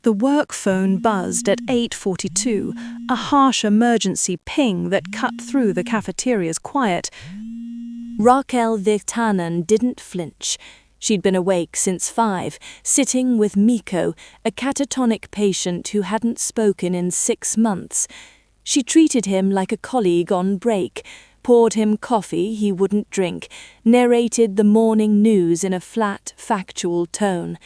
The work phone buzzed at 8:42, a harsh emergency ping that cut through the cafeteria's quiet. Raakel Virtanen didn't flinch. She'd been awake since 5, sitting with Mikko, a catatonic patient who hadn't spoken in 6 months. She treated him like a colleague on break, poured him coffee he wouldn't drink, narrated the morning news in a flat, factual tone.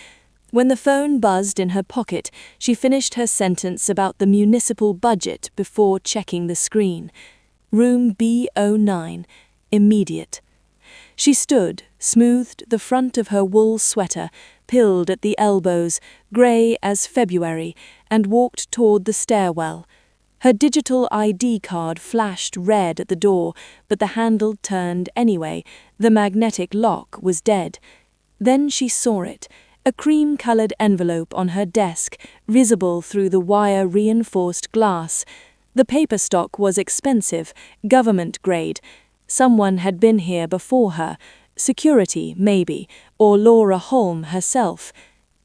When the phone buzzed in her pocket, she finished her sentence about the municipal budget before checking the screen. Room B09. Immediate. She stood, smoothed the front of her wool sweater, pilled at the elbows, grey as February, and walked toward the stairwell. Her digital ID card flashed red at the door, but the handle turned anyway. The magnetic lock was dead. Then she saw it. A cream-coloured envelope on her desk, visible through the wire-reinforced glass. The paper stock was expensive, government grade. Someone had been here before her, security maybe, or Laura Holm herself.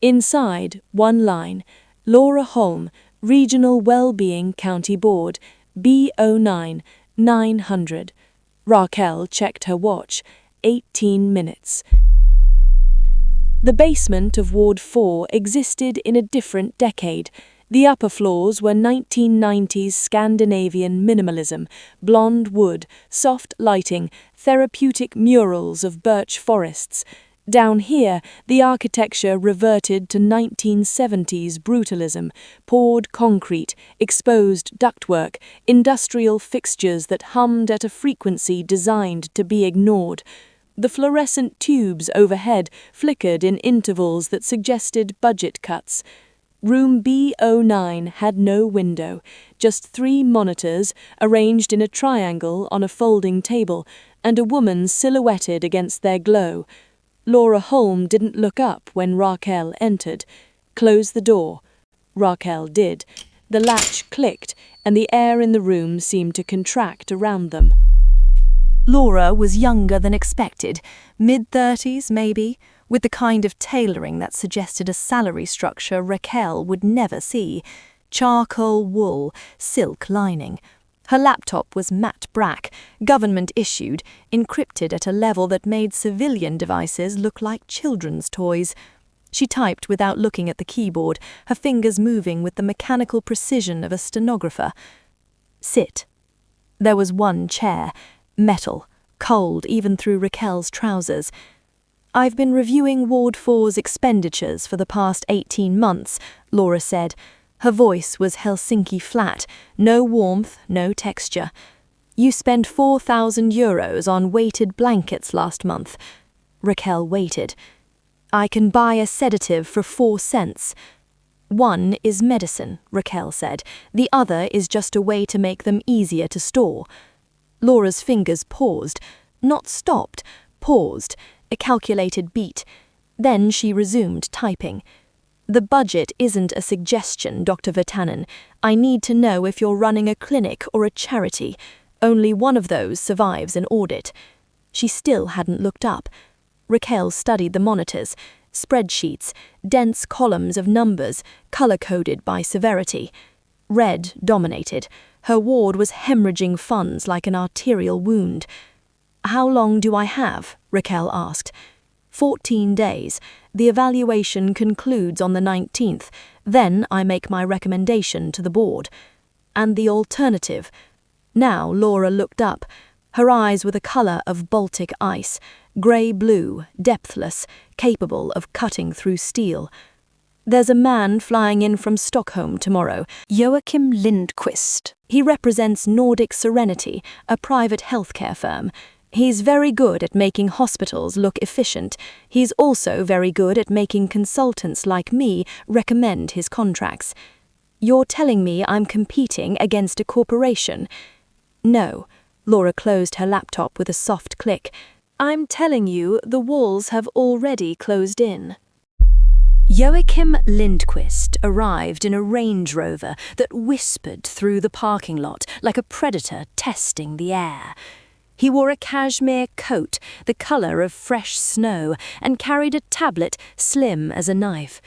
Inside, one line, Laura Holm, Regional Wellbeing County Board, B09, 900. Raakel checked her watch, 18 minutes. The basement of Ward 4 existed in a different decade. The upper floors were 1990s Scandinavian minimalism, blonde wood, soft lighting, therapeutic murals of birch forests. Down here, the architecture reverted to 1970s brutalism, poured concrete, exposed ductwork, industrial fixtures that hummed at a frequency designed to be ignored. The fluorescent tubes overhead flickered in intervals that suggested budget cuts. Room B09 had no window, just 3 monitors arranged in a triangle on a folding table, and a woman silhouetted against their glow. Laura Holm didn't look up when Raakel entered. Close the door. Raakel did. The latch clicked, and the air in the room seemed to contract around them. Laura was younger than expected, mid-30s maybe, with the kind of tailoring that suggested a salary structure Raakel would never see. Charcoal wool, silk lining. Her laptop was matte black, government issued, encrypted at a level that made civilian devices look like children's toys. She typed without looking at the keyboard, her fingers moving with the mechanical precision of a stenographer. Sit. There was one chair. Metal, cold even through Raakel's trousers. I've been reviewing Ward 4's expenditures for the past 18 months, Laura said. Her voice was Helsinki flat, no warmth, no texture. You spent €4,000 on weighted blankets last month. Raakel waited. I can buy a sedative for 4 cents. One is medicine, Raakel said. The other is just a way to make them easier to store. Laura's fingers paused, not stopped, paused, a calculated beat. Then she resumed typing. The budget isn't a suggestion, Dr. Virtanen. I need to know if you're running a clinic or a charity. Only one of those survives an audit. She still hadn't looked up. Raakel studied the monitors, spreadsheets, dense columns of numbers, color-coded by severity. Red dominated. Her ward was hemorrhaging funds like an arterial wound. How long do I have? Raakel asked. 14 days. The evaluation concludes on the 19th. Then I make my recommendation to the board. And the alternative? Now Laura looked up. Her eyes were the colour of Baltic ice, grey-blue, depthless, capable of cutting through steel. There's a man flying in from Stockholm tomorrow, Joachim Lindqvist. He represents Nordic Serenity, a private healthcare firm. He's very good at making hospitals look efficient. He's also very good at making consultants like me recommend his contracts. You're telling me I'm competing against a corporation? No. Laura closed her laptop with a soft click. I'm telling you the walls have already closed in. Joachim Lindqvist arrived in a Range Rover that whispered through the parking lot like a predator testing the air. He wore a cashmere coat, the colour of fresh snow, and carried a tablet slim as a knife.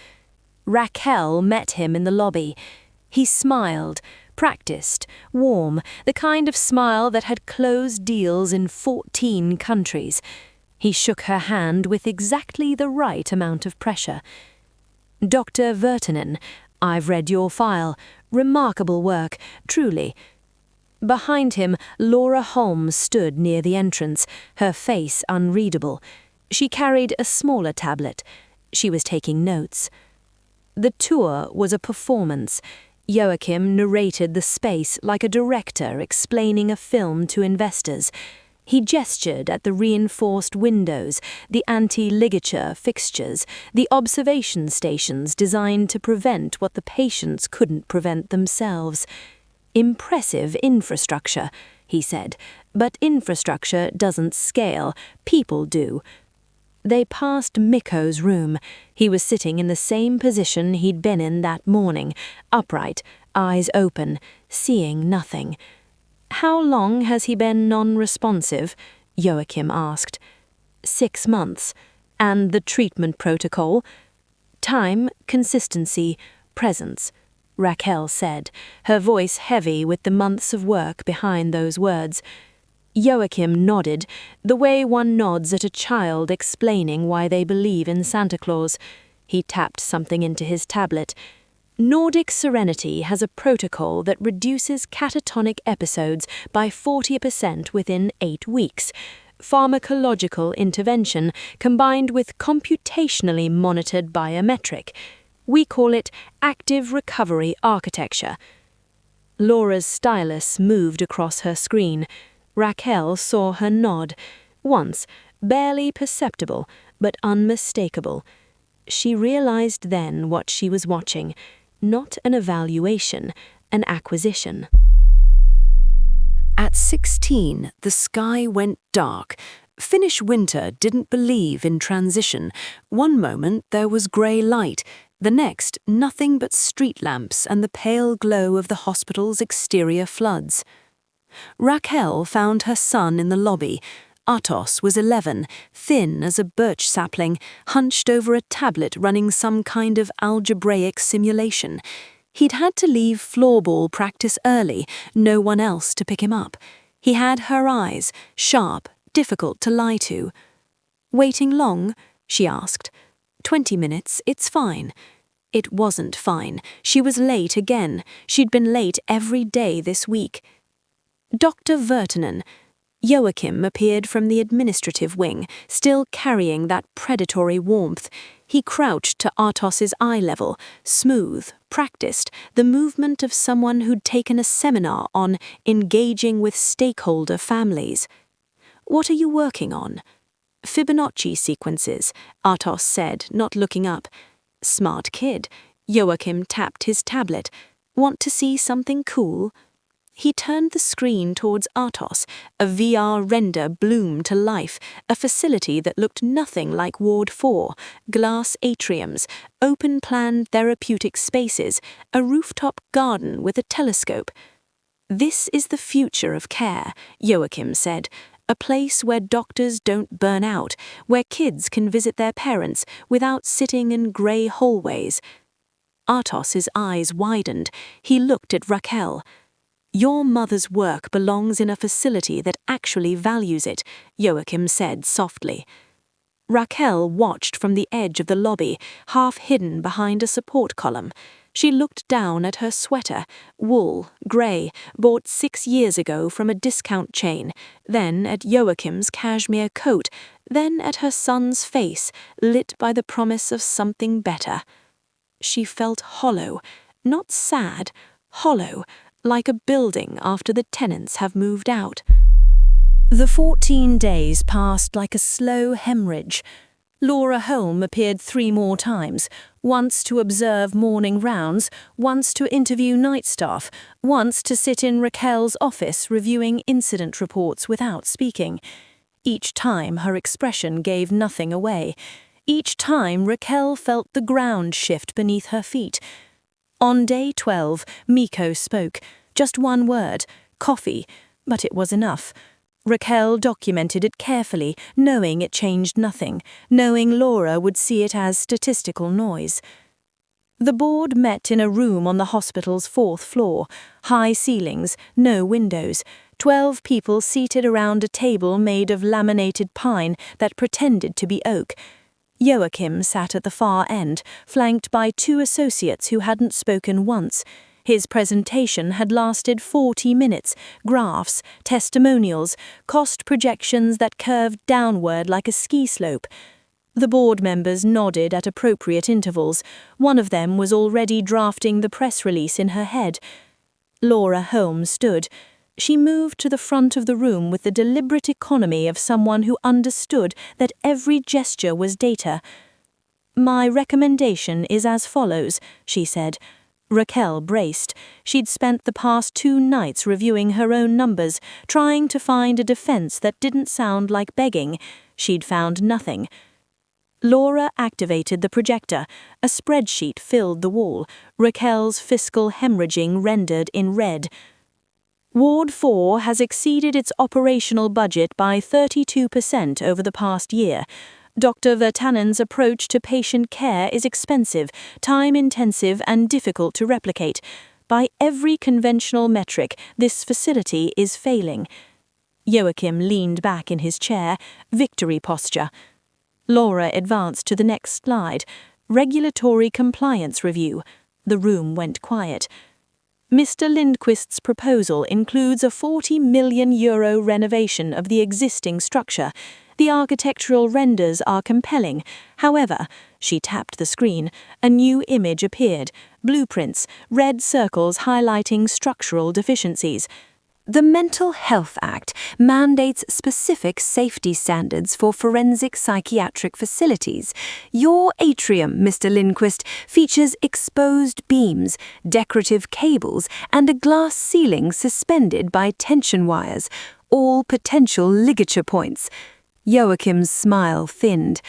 Raakel met him in the lobby. He smiled, practiced, warm, the kind of smile that had closed deals in 14 countries. He shook her hand with exactly the right amount of pressure. "Dr. Virtanen, I've read your file. Remarkable work, truly." Behind him, Laura Holm stood near the entrance, her face unreadable. She carried a smaller tablet. She was taking notes. The tour was a performance. Joachim narrated the space like a director explaining a film to investors. He gestured at the reinforced windows, the anti-ligature fixtures, the observation stations designed to prevent what the patients couldn't prevent themselves. "Impressive infrastructure," he said, "but infrastructure doesn't scale, people do." They passed Mikko's room. He was sitting in the same position he'd been in that morning, upright, eyes open, seeing nothing. "How long has he been non-responsive?" Joachim asked. 6 months. "And the treatment protocol?" "Time, consistency, presence," Raakel said, her voice heavy with the months of work behind those words. Joachim nodded, the way one nods at a child explaining why they believe in Santa Claus. He tapped something into his tablet. "Nordic Serenity has a protocol that reduces catatonic episodes by 40% within 8 weeks. Pharmacological intervention combined with computationally monitored biometric. We call it active recovery architecture." Laura's stylus moved across her screen. Raakel saw her nod. Once, barely perceptible, but unmistakable. She realized then what she was watching. Not an evaluation, an acquisition. At 16, the sky went dark. Finnish winter didn't believe in transition. One moment there was grey light, the next nothing but street lamps and the pale glow of the hospital's exterior floods. Raakel found her son in the lobby. Atos was 11, thin as a birch sapling, hunched over a tablet running some kind of algebraic simulation. He'd had to leave floorball practice early, no one else to pick him up. He had her eyes, sharp, difficult to lie to. "Waiting long?" she asked. 20 minutes, it's fine." It wasn't fine. She was late again. She'd been late every day this week. "Dr. Virtanen." Joachim appeared from the administrative wing, still carrying that predatory warmth. He crouched to Artos's eye level, smooth, practiced, the movement of someone who'd taken a seminar on engaging with stakeholder families. "What are you working on?" "Fibonacci sequences," Artos said, not looking up. "Smart kid." Joachim tapped his tablet. "Want to see something cool?" He turned the screen towards Artos, a VR render bloomed to life, a facility that looked nothing like Ward 4, glass atriums, open-plan therapeutic spaces, a rooftop garden with a telescope. "This is the future of care," Joachim said, "a place where doctors don't burn out, where kids can visit their parents without sitting in grey hallways." Artos's eyes widened. He looked at Raakel. "Your mother's work belongs in a facility that actually values it," Joachim said softly. Raakel watched from the edge of the lobby, half hidden behind a support column. She looked down at her sweater, wool, grey, bought 6 years ago from a discount chain, then at Joachim's cashmere coat, then at her son's face, lit by the promise of something better. She felt hollow, not sad, hollow, like a building after the tenants have moved out. The 14 days passed like a slow hemorrhage. Laura Holm appeared 3 more times, once to observe morning rounds, once to interview night staff, once to sit in Raakel's office reviewing incident reports without speaking. Each time her expression gave nothing away. Each time Raakel felt the ground shift beneath her feet. On day 12, Mikko spoke. Just one word, coffee, but it was enough. Raakel documented it carefully, knowing it changed nothing, knowing Laura would see it as statistical noise. The board met in a room on the hospital's 4th floor. High ceilings, no windows. 12 people seated around a table made of laminated pine that pretended to be oak. Joachim sat at the far end, flanked by 2 associates who hadn't spoken once. His presentation had lasted 40 minutes, graphs, testimonials, cost projections that curved downward like a ski slope. The board members nodded at appropriate intervals. One of them was already drafting the press release in her head. Laura Holm stood. She moved to the front of the room with the deliberate economy of someone who understood that every gesture was data. "My recommendation is as follows," she said. Raakel braced. She'd spent the past 2 nights reviewing her own numbers, trying to find a defense that didn't sound like begging. She'd found nothing. Laura activated the projector. A spreadsheet filled the wall, Raakel's fiscal hemorrhaging rendered in red. Ward 4 has exceeded its operational budget by 32% over the past year. Dr. Virtanen's approach to patient care is expensive, time-intensive, and difficult to replicate. By every conventional metric, this facility is failing. Joachim leaned back in his chair, victory posture. Laura advanced to the next slide. Regulatory compliance review. The room went quiet. Mr. Lindquist's proposal includes a €40 million renovation of the existing structure. The architectural renders are compelling. However, she tapped the screen. A new image appeared. Blueprints, red circles highlighting structural deficiencies. The Mental Health Act mandates specific safety standards for forensic psychiatric facilities. Your atrium, Mr. Lindquist, features exposed beams, decorative cables, and a glass ceiling suspended by tension wires, all potential ligature points. Joachim's smile thinned.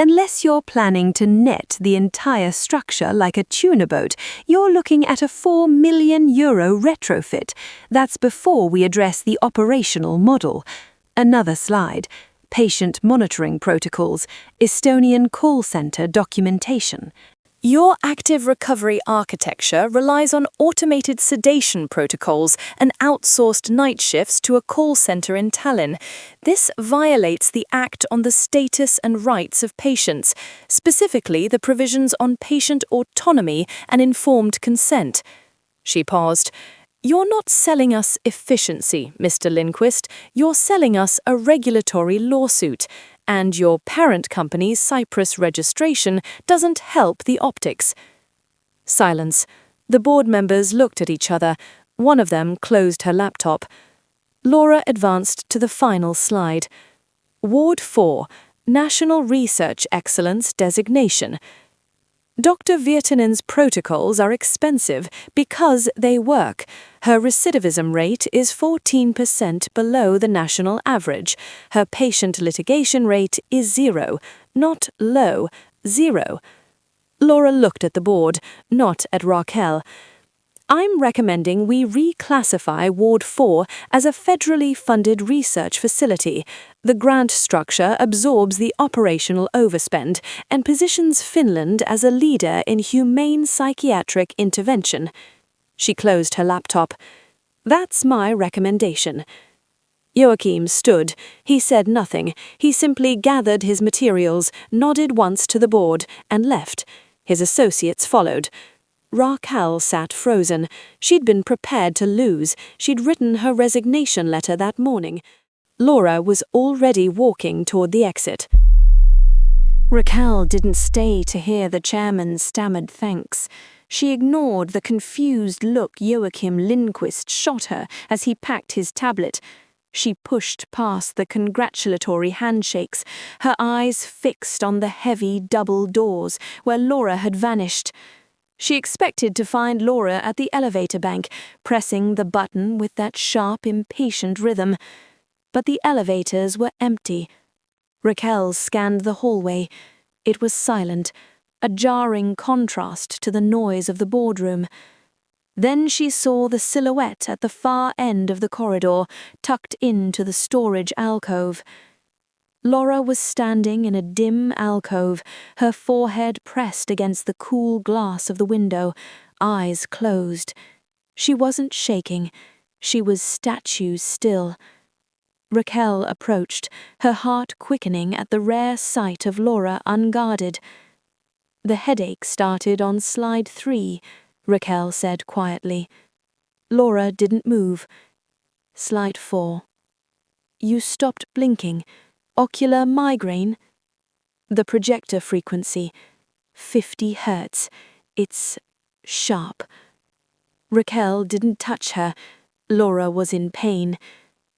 Unless you're planning to net the entire structure like a tuna boat, you're looking at a €4 million retrofit. That's before we address the operational model. Another slide. Patient monitoring protocols, Estonian call center documentation. Your active recovery architecture relies on automated sedation protocols and outsourced night shifts to a call center in Tallinn. This violates the Act on the Status and Rights of Patients, specifically the provisions on patient autonomy and informed consent. She paused. You're not selling us efficiency, Mr. Lindquist. You're selling us a regulatory lawsuit. And your parent company's Cyprus registration doesn't help the optics. Silence. The board members looked at each other. One of them closed her laptop. Laura advanced to the final slide. Ward 4, National Research Excellence Designation. Dr. Virtanen's protocols are expensive because they work. Her recidivism rate is 14% below the national average. Her patient litigation rate is 0, not low, 0. Laura looked at the board, not at Raakel. I'm recommending we reclassify Ward 4 as a federally funded research facility. The grant structure absorbs the operational overspend and positions Finland as a leader in humane psychiatric intervention. She closed her laptop. That's my recommendation. Joachim stood. He said nothing. He simply gathered his materials, nodded once to the board, and left. His associates followed. Raakel sat frozen. She'd been prepared to lose. She'd written her resignation letter that morning. Laura was already walking toward the exit. Raakel didn't stay to hear the chairman's stammered thanks. She ignored the confused look Joachim Lindquist shot her as he packed his tablet. She pushed past the congratulatory handshakes, her eyes fixed on the heavy double doors where Laura had vanished. She expected to find Laura at the elevator bank, pressing the button with that sharp, impatient rhythm. But the elevators were empty. Raakel scanned the hallway. It was silent, a jarring contrast to the noise of the boardroom. Then she saw the silhouette at the far end of the corridor, tucked into the storage alcove. Laura was standing in a dim alcove, her forehead pressed against the cool glass of the window, eyes closed. She wasn't shaking. She was statue still. Raakel approached, her heart quickening at the rare sight of Laura unguarded. "The headache started on slide 3, Raakel said quietly. Laura didn't move. "Slide 4. You stopped blinking. Ocular migraine?" "The projector frequency. 50 Hertz. It's sharp." Raakel didn't touch her. Laura was in pain.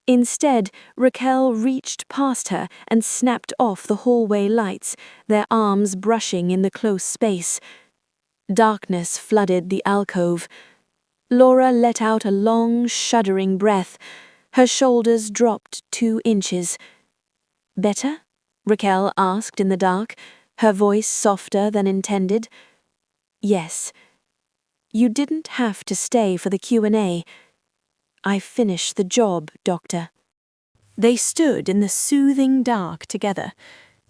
Instead, Raakel reached past her and snapped off the hallway lights, their arms brushing in the close space. Darkness flooded the alcove. Laura let out a long, shuddering breath. Her shoulders dropped 2 inches. "Better?" Raakel asked in the dark, her voice softer than intended. "Yes. You didn't have to stay for the Q&A. I finished the job, Doctor." They stood in the soothing dark together.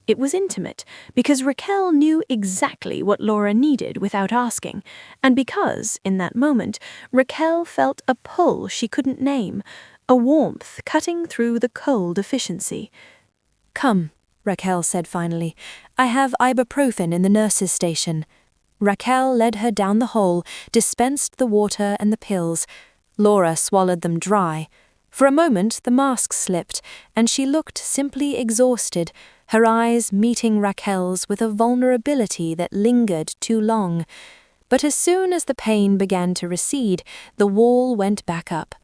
It was intimate, because Raakel knew exactly what Laura needed without asking, and because, in that moment, Raakel felt a pull she couldn't name, a warmth cutting through the cold efficiency. "Come," Raakel said finally. "I have ibuprofen in the nurse's station." Raakel led her down the hall, dispensed the water and the pills. Laura swallowed them dry. For a moment the mask slipped, and she looked simply exhausted, her eyes meeting Raakel's with a vulnerability that lingered too long. But as soon as the pain began to recede, the wall went back up.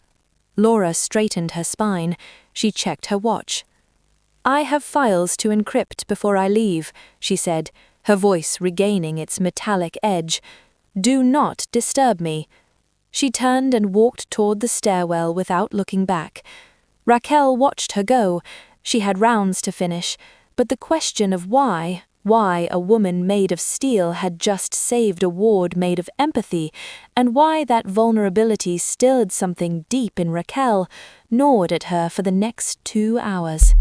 Laura straightened her spine. She checked her watch. "I have files to encrypt before I leave," she said, her voice regaining its metallic edge. "Do not disturb me." She turned and walked toward the stairwell without looking back. Raakel watched her go. She had rounds to finish, but the question of why a woman made of steel had just saved a ward made of empathy, and why that vulnerability stirred something deep in Raakel, gnawed at her for the next 2 hours.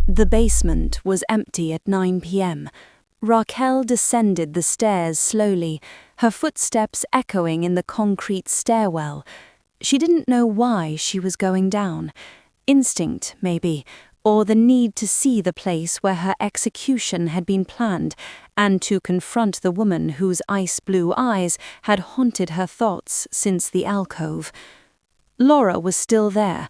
The basement was empty at 9 p.m. Raakel descended the stairs slowly, her footsteps echoing in the concrete stairwell. She didn't know why she was going down. Instinct, maybe, or the need to see the place where her execution had been planned, and to confront the woman whose ice-blue eyes had haunted her thoughts since the alcove. Laura was still there.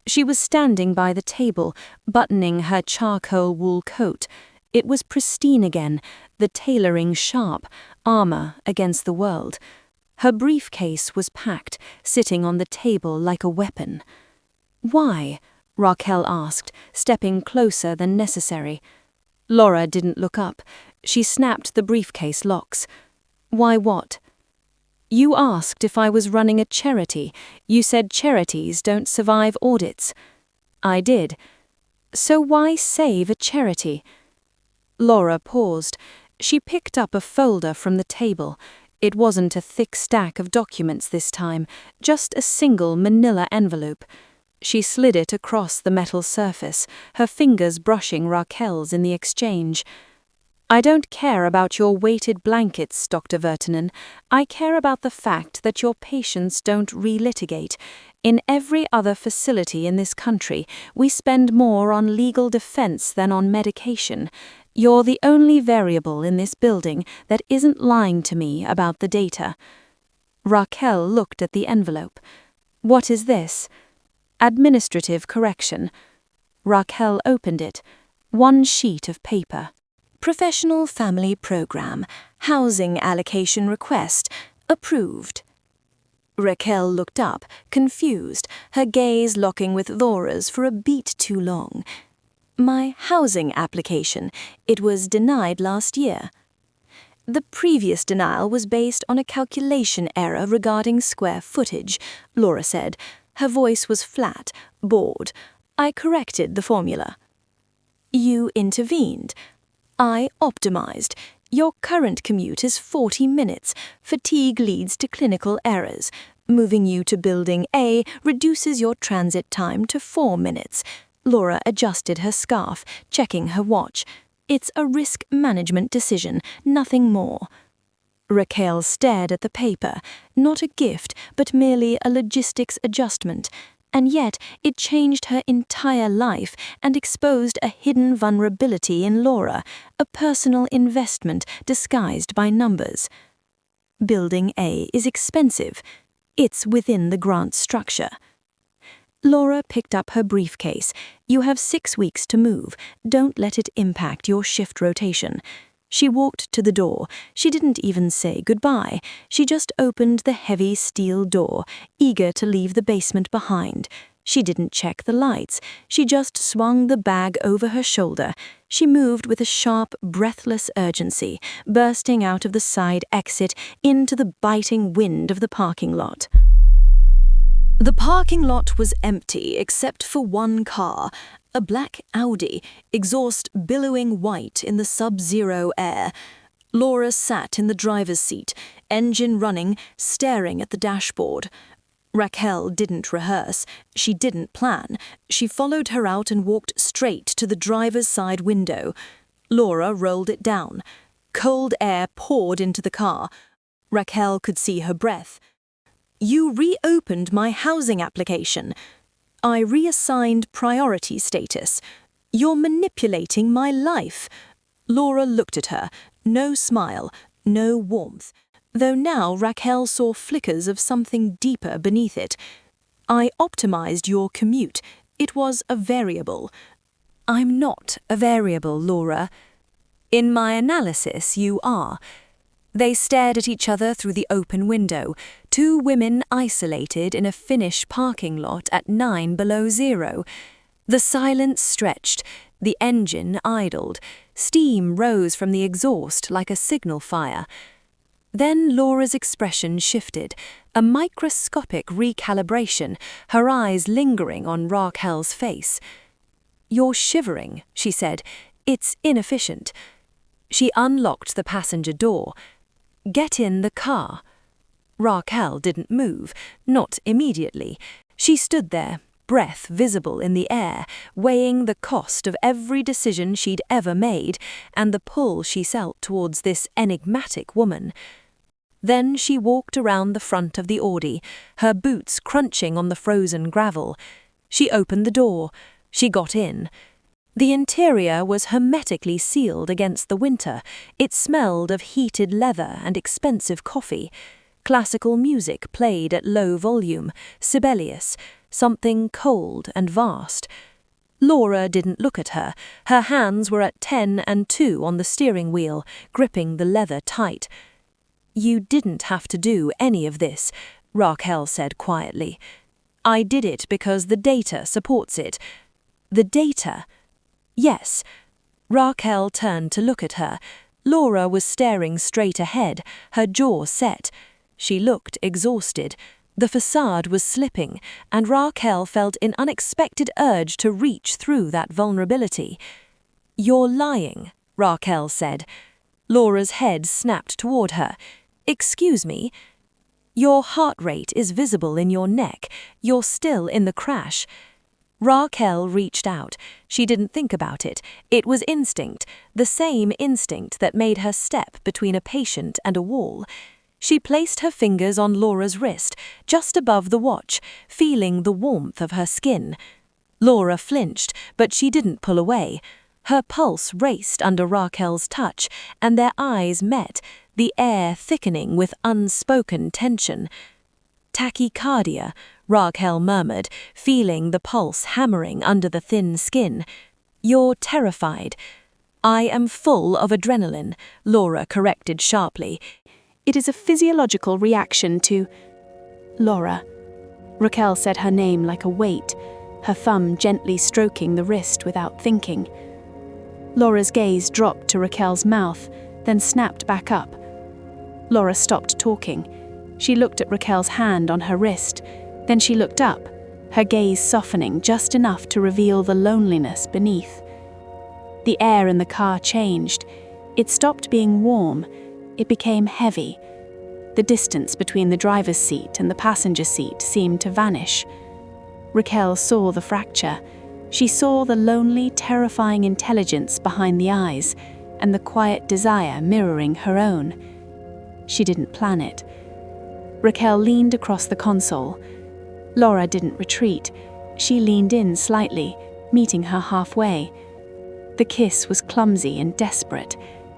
She was standing by the table, buttoning her charcoal wool coat. It was pristine again, the tailoring sharp, armor against the world. Her briefcase was packed, sitting on the table like a weapon. "Why?" Raakel asked, stepping closer than necessary. Laura didn't look up. She snapped the briefcase locks. "Why what?" "You asked if I was running a charity. You said charities don't survive audits." "I did." "So why save a charity?" Laura paused. She picked up a folder from the table. It wasn't a thick stack of documents this time, just a single manila envelope. She slid it across the metal surface, her fingers brushing Raakel's in the exchange. "I don't care about your weighted blankets, Dr. Virtanen. I care about the fact that your patients don't relitigate. In every other facility in this country, we spend more on legal defense than on medication. You're the only variable in this building that isn't lying to me about the data." Raakel looked at the envelope. "What is this?" "Administrative correction." Raakel opened it. One sheet of paper. "Professional Family Program. Housing Allocation Request. Approved." Raakel looked up, confused, her gaze locking with Laura's for a beat too long. "My housing application. It was denied last year." "The previous denial was based on a calculation error regarding square footage," Laura said. Her voice was flat, bored. "I corrected the formula." "You intervened." "I optimized. Your current commute is 40 minutes. Fatigue leads to clinical errors. Moving you to Building A reduces your transit time to 4 minutes. Laura adjusted her scarf, checking her watch. It's a risk management decision, nothing more. Raakel stared at the paper, not a gift, but merely a logistics adjustment, and yet it changed her entire life and exposed a hidden vulnerability in Laura, a personal investment disguised by numbers. Building A is expensive. It's within the grant structure. Laura picked up her briefcase. You have 6 weeks to move. Don't let it impact your shift rotation. She walked to the door. She didn't even say goodbye. She just opened the heavy steel door, eager to leave the basement behind. She didn't check the lights. She just swung the bag over her shoulder. She moved with a sharp, breathless urgency, bursting out of the side exit into the biting wind of the parking lot. The parking lot was empty except for one car, a black Audi, exhaust billowing white in the sub-zero air. Laura sat in the driver's seat, engine running, staring at the dashboard. Raakel didn't rehearse. She didn't plan. She followed her out and walked straight to the driver's side window. Laura rolled it down. Cold air poured into the car. Raakel could see her breath. You reopened my housing application. I reassigned priority status. You're manipulating my life. Laura looked at her. No smile, no warmth. Though now Raakel saw flickers of something deeper beneath it. I optimized your commute. It was a variable. I'm not a variable, Laura. In my analysis, you are. They stared at each other through the open window, 2 women isolated in a Finnish parking lot at 9 below zero. The silence stretched, the engine idled, steam rose from the exhaust like a signal fire. Then Laura's expression shifted, a microscopic recalibration, her eyes lingering on Raakel's face. You're shivering, she said. It's inefficient. She unlocked the passenger door. Get in the car. Raakel didn't move, not immediately. She stood there, breath visible in the air, weighing the cost of every decision she'd ever made and the pull she felt towards this enigmatic woman. Then she walked around the front of the Audi, her boots crunching on the frozen gravel. She opened the door. She got in. The interior was hermetically sealed against the winter. It smelled of heated leather and expensive coffee. Classical music played at low volume, Sibelius, something cold and vast. Laura didn't look at her. Her hands were at 10 and 2 on the steering wheel, gripping the leather tight. You didn't have to do any of this, Raakel said quietly. I did it because the data supports it. The data? Yes. Raakel turned to look at her. Laura was staring straight ahead, her jaw set. She looked exhausted. The facade was slipping, and Raakel felt an unexpected urge to reach through that vulnerability. You're lying, Raakel said. Laura's head snapped toward her. Excuse me? Your heart rate is visible in your neck. You're still in the crash. Raakel reached out. She didn't think about it. It was instinct, the same instinct that made her step between a patient and a wall. She placed her fingers on Laura's wrist, just above the watch, feeling the warmth of her skin. Laura flinched, but she didn't pull away. Her pulse raced under Raakel's touch, and their eyes met, the air thickening with unspoken tension. Tachycardia, Raakel murmured, feeling the pulse hammering under the thin skin. You're terrified. I am full of adrenaline, Laura corrected sharply. It is a physiological reaction to... Laura. Raakel said her name like a weight, her thumb gently stroking the wrist without thinking. Laura's gaze dropped to Raakel's mouth, then snapped back up. Laura stopped talking. She looked at Raakel's hand on her wrist, then she looked up, her gaze softening just enough to reveal the loneliness beneath. The air in the car changed. It stopped being warm. It became heavy. The distance between the driver's seat and the passenger seat seemed to vanish. Raakel saw the fracture. She saw the lonely, terrifying intelligence behind the eyes and the quiet desire mirroring her own. She didn't plan it. Raakel leaned across the console. Laura didn't retreat. She leaned in slightly, meeting her halfway. The kiss was clumsy and desperate.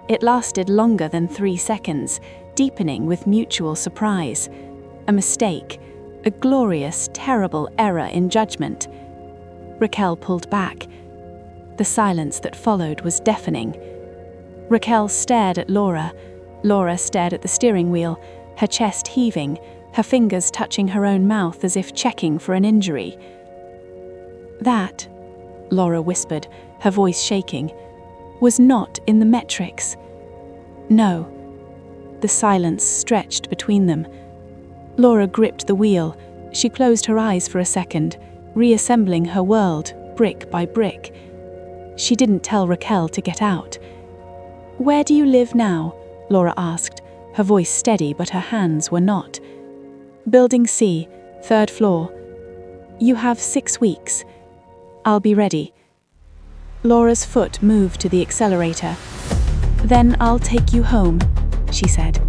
It lasted longer than 3 seconds, deepening with mutual surprise. A mistake, a glorious, terrible error in judgment. Raakel pulled back. The silence that followed was deafening. Raakel stared at Laura. Laura stared at the steering wheel, her chest heaving, her fingers touching her own mouth as if checking for an injury. "That," Laura whispered, her voice shaking, "was not in the metrics." "No." The silence stretched between them. Laura gripped the wheel. She closed her eyes for a second, reassembling her world, brick by brick. She didn't tell Raakel to get out. "Where do you live now?" Laura asked, her voice steady but her hands were not. "Building C, 3rd floor. You have 6 weeks. I'll be ready." Laura's foot moved to the accelerator. "Then I'll take you home," she said.